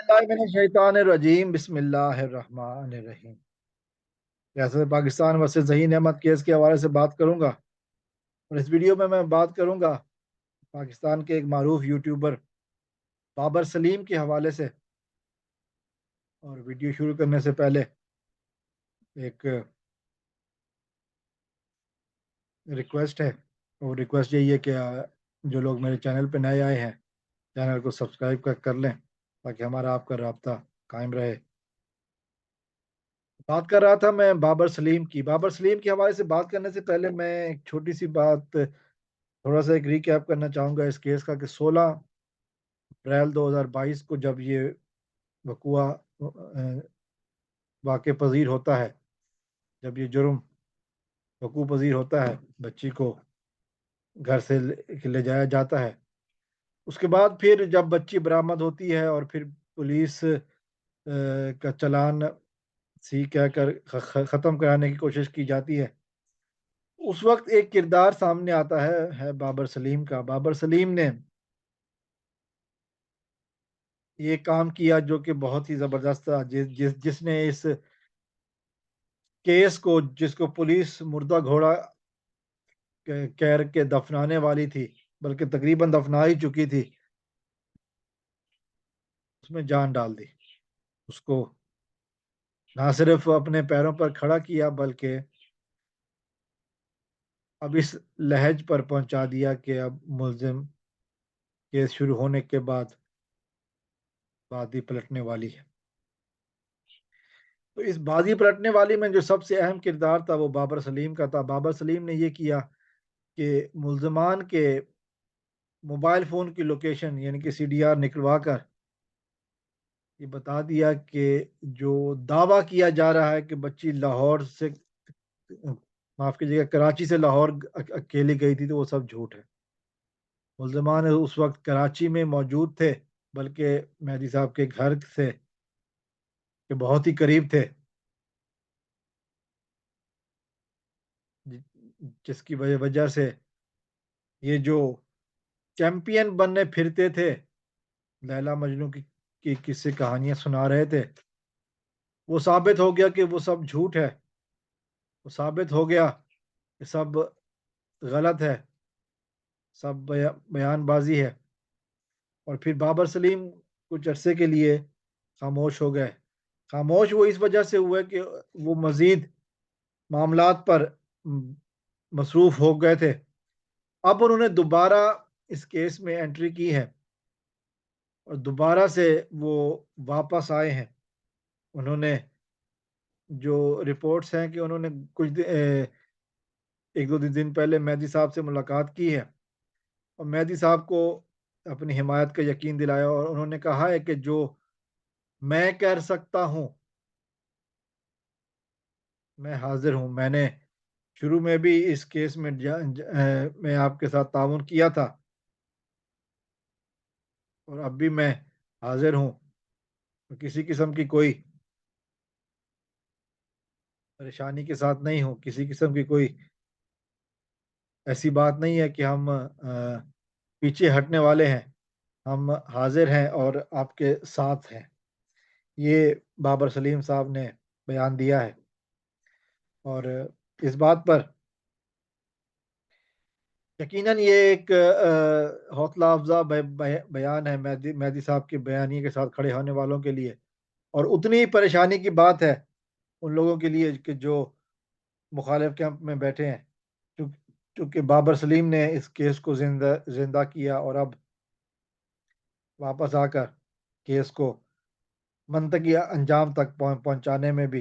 बिस्मिल्लाहिर्रहमानिर्रहीम बिस्मिल्लाहिर्रहमानिर्रहीम। रियासत पाकिस्तान वर्सेस ज़हीर अहमद केस के हवाले से बात करूंगा और इस वीडियो में मैं बात करूंगा पाकिस्तान के एक मारूफ यूट्यूबर बाबर सलीम के हवाले से। और वीडियो शुरू करने से पहले एक रिक्वेस्ट है, और रिक्वेस्ट यही है कि जो लोग मेरे चैनल पर नए आए हैं चैनल को सब्सक्राइब कर लें ताकि हमारा आपका राब्ता कायम रहे। बात कर रहा था मैं बाबर सलीम के हवाले से बात करने से पहले मैं एक छोटी सी बात, थोड़ा सा एक रिकैप करना चाहूँगा इस केस का कि 16 अप्रैल 2022 को जब ये वकूआ वाक़ पज़ीर होता है, जब ये जुर्म वकू पज़ीर होता है, बच्ची को घर से ले जाया जाता है। उसके बाद फिर जब बच्ची बरामद होती है और फिर पुलिस का चालान सी कहकर ख़त्म कराने की कोशिश की जाती है, उस वक्त एक किरदार सामने आता है बाबर सलीम का। बाबर सलीम ने ये काम किया जो कि बहुत ही ज़बरदस्त था। जिसने इस केस को, जिसको पुलिस मुर्दा घोड़ा कह के दफनाने वाली थी, बल्कि तकरीबन दफना ही चुकी थी, उसमें जान डाल दी। उसको ना सिर्फ अपने पैरों पर खड़ा किया बल्कि अब इस लहज पर पहुंचा दिया कि अब मुल्जिम केस शुरू होने के बाद बाजी पलटने वाली है। तो इस बाजी पलटने वाली में जो सबसे अहम किरदार था वो बाबर सलीम का था। बाबर सलीम ने ये किया कि मुल्जमान के मोबाइल फ़ोन की लोकेशन यानी कि सीडीआर निकलवा कर ये बता दिया कि जो दावा किया जा रहा है कि बच्ची लाहौर से, माफ़ कीजिएगा, कराची से लाहौर अकेली गई थी, तो वो सब झूठ है। मुल्ज़िमान उस वक्त कराची में मौजूद थे, बल्कि मेहदी साहब के घर से के बहुत ही करीब थे, जिसकी वजह से ये जो चैंपियन बनने फिरते थे, लैला मजनू की किस्से कहानियां सुना रहे थे, वो साबित हो गया कि वो सब झूठ है। वो साबित हो गया कि सब गलत है, सब बयानबाजी है। और फिर बाबर सलीम कुछ अरसे के लिए खामोश हो गए। खामोश वो इस वजह से हुए कि वो मजीद मामलात पर मसरूफ हो गए थे। अब उन्होंने दोबारा इस केस में एंट्री की है और दोबारा से वो वापस आए हैं। उन्होंने जो रिपोर्ट्स हैं कि उन्होंने एक दो दिन पहले मेहदी साहब से मुलाकात की है और मेहदी साहब को अपनी हिमायत का यकीन दिलाया और उन्होंने कहा है कि जो मैं कर सकता हूं, मैं हाजिर हूं। मैंने शुरू में भी इस केस में मैं आपके साथ ताउन किया था और अब भी मैं हाजिर हूं। तो किसी किस्म की कोई परेशानी के साथ नहीं हूं, किसी किस्म की कोई ऐसी बात नहीं है कि हम पीछे हटने वाले हैं। हम हाजिर हैं और आपके साथ हैं। ये बाबर सलीम साहब ने बयान दिया है और इस बात पर यकीनन ये एक हौसला अफजा बयान है मेहदी साहब के बयानी के साथ खड़े होने वालों के लिए। और उतनी ही परेशानी की बात है उन लोगों के लिए कि जो मुखालिफ कैंप में बैठे हैं, क्योंकि बाबर सलीम ने इस केस को जिंदा जिंदा किया और अब वापस आकर केस को मंतकी अंजाम तक पहुंचाने में भी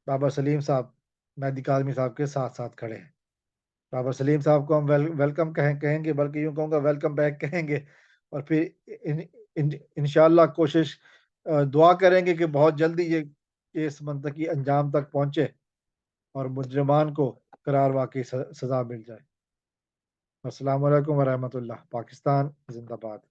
बाबर सलीम साहब मेहदी काज़मी साहब के साथ साथ खड़े हैं। बाबर सलीम साहब को हम वेलकम कहेंगे, बल्कि यूँ कहूँगा वेलकम बैक कहेंगे। और फिर इंशाअल्लाह कोशिश दुआ करेंगे कि बहुत जल्दी ये केस मंतकी अंजाम तक पहुँचे और मुजरिमान को करार वाक़ई सज़ा मिल जाए। अस्सलाम वालेकुम व रहमतुल्लाह। पाकिस्तान ज़िंदाबाद।